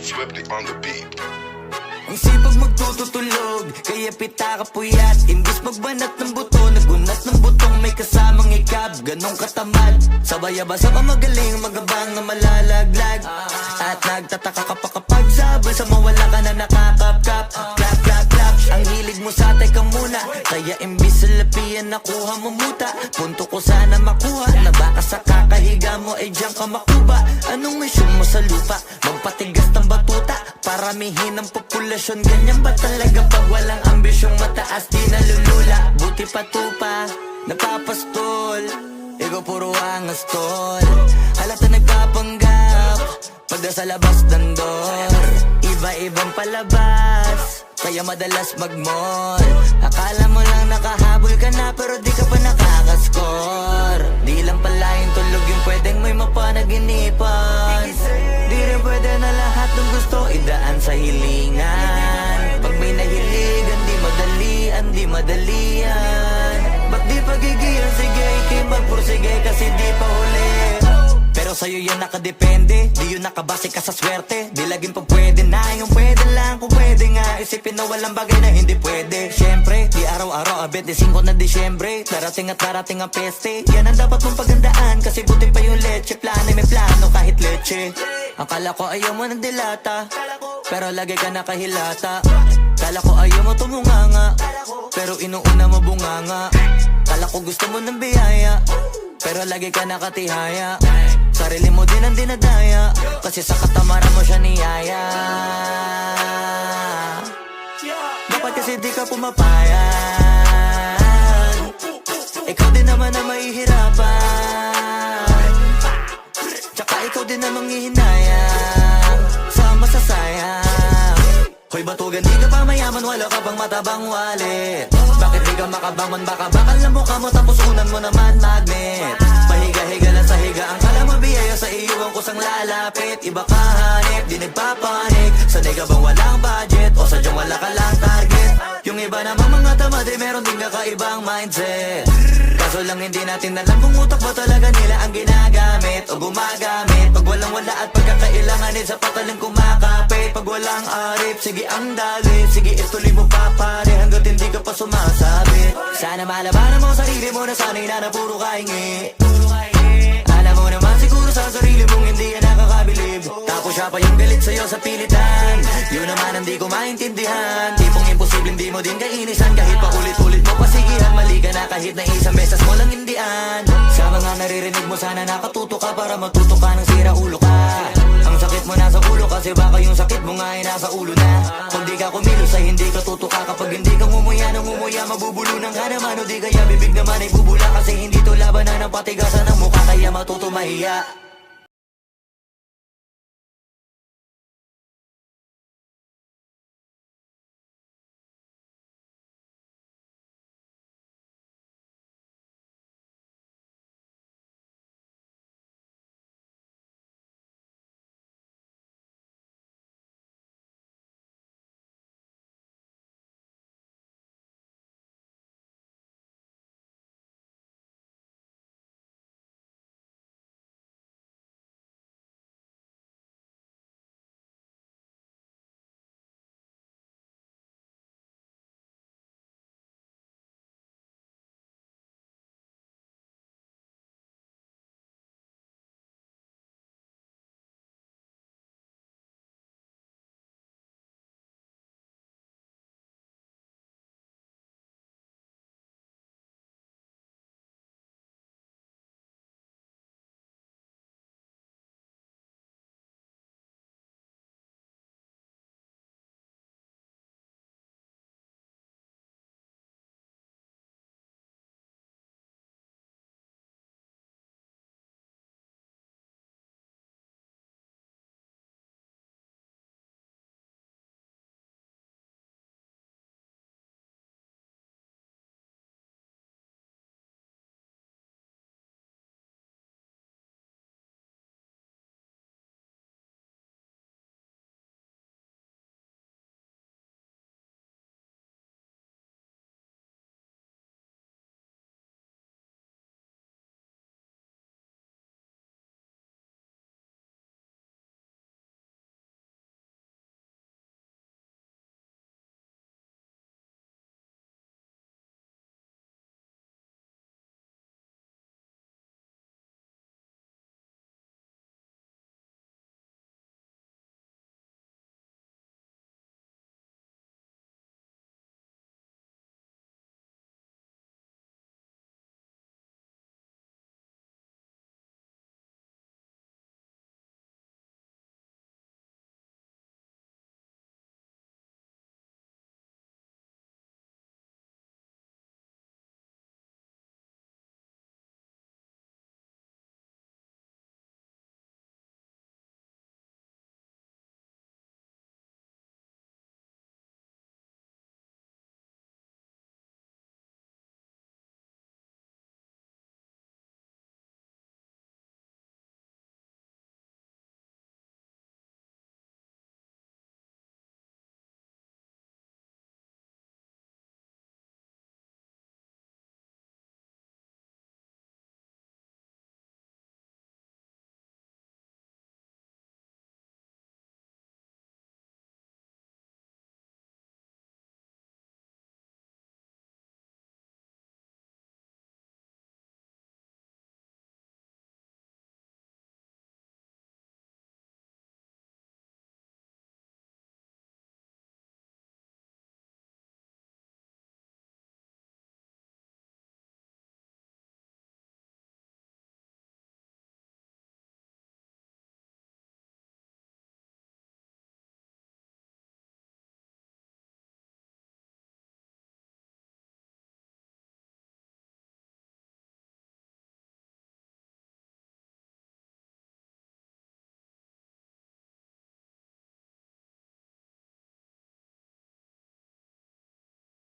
Swiftly on the beat. Ang sipag magtututulog, kaya pita ka puyat. Imbis magbanat ng buto, nagunat ng butong may kasamang ikab. Ganong katamad, sabay-abasa ka magaling, magabang na malalaglag. At nagtataka ka pa kapag sabay sa mawala ka na nakakapkap. Clap, clap, clap, ang hilig mo sa teka muna. Kaya imbis sa lapian nakuha mo muta. Punto ko sana makuha, na baka sa kakahiga mo ay diyan ka makuba. Anong mission mo sa lupa? Magpatigas ng batuta, paramihin ang populasyon. Ganyan ba talaga pag walang ambisyong mataas di nalulula? Buti pa tupa, napapastol, ego puro angas tol. Halata nagpapanggap, pagda sa labas ng door. Iba-ibang palabas, kaya madalas mag-mall. Akala mo lang nakahabol ka na, pero di ka pa nakakascore. Di lang pala yung tulog yung pwedeng may mapanaginipan. Di rin pwede na lahat ng gusto idaan sa hilingan. Pag may nahiligan, di madalian. Ba't di pagigilan, sige, ikay magpursige kasi di pa huli. Pero sa'yo yan nakadepende, di yun nakabase ka sa swerte. Di laging pa pwede na, yung pwede lang kung pwede nga. Isipin na walang bagay na hindi pwede. Siyempre, di araw-araw, 25 na Disyembre. Darating at darating ang peste, yan ang dapat mong pagandaan. Kasi buti pa yung leche, plano may plano kahit leche. Akala ko ayaw mo ng dilata, pero lagi ka nakahilata. Kala ko ayaw mo tumunganga, pero inuuna mo bunganga. Kala ko gusto mo ng biyaya, pero lagi ka nakatihaya. Sarili mo din ang dinadaya, kasi sa katamaran mo siya niyaya. Dapat kasi di ka pumapayag, ikaw din naman na mahihirapan. Tsaka ikaw din na manghihinayang sa masasayang. Hoy batugan, di ka pa mayaman, wala ka bang matabang wallet? Bakit di ka makabangon, baka bakal na mukha mo tapos unan mo naman magnet. Pahiga-higa lang sa higa, ang kala mo biyaya sa iyo ang kusang lalapit. Iba ka hanip, di nagpapanik. Sanay ka bang walang budget o sadyang wala ka lang target? Yung iba namang mga tamad eh meron din kakaibang mindset. Kaso lang hindi natin alam kung utak ba talaga nila ang ginagamit o gumagamit. Pag walang wala at pagkakailanganin sa patalang kumakapit. Pag walang arip, sige ang dali, sige ituloy mo pa pare hanggat hindi ka pa sumasabit. Sana malabanan mo sarili mo na sanay na na puro kahingi. Alam mo naman siguro sa sarili mong hindi yan nakakabilib. Tapos siya pa yung galit sa'yo sa pilitan. Yun naman ang di ko maintindihan. Tipong imposible hindi mo din kainisan. Kahit pa ulit-ulit mo pasigihan, mali ka na kahit na isang beses mo lang hindian. Sa mga naririnig mo sana nakatuto ka para matuto ka ng sira ulo ka. Ang sakit mo nasa ulo kasi baka yung sakit mo nga ay nasa ulo na. Kung di ka kumilos ay hindi ka tutuka. Kapag hindi ka ngumuya ng ngumuya, mabubulunan ka naman. O di kaya bibig naman ay bubula kasi hindi to labanan ng patigasan ng mukha. Kaya matuto mahiya.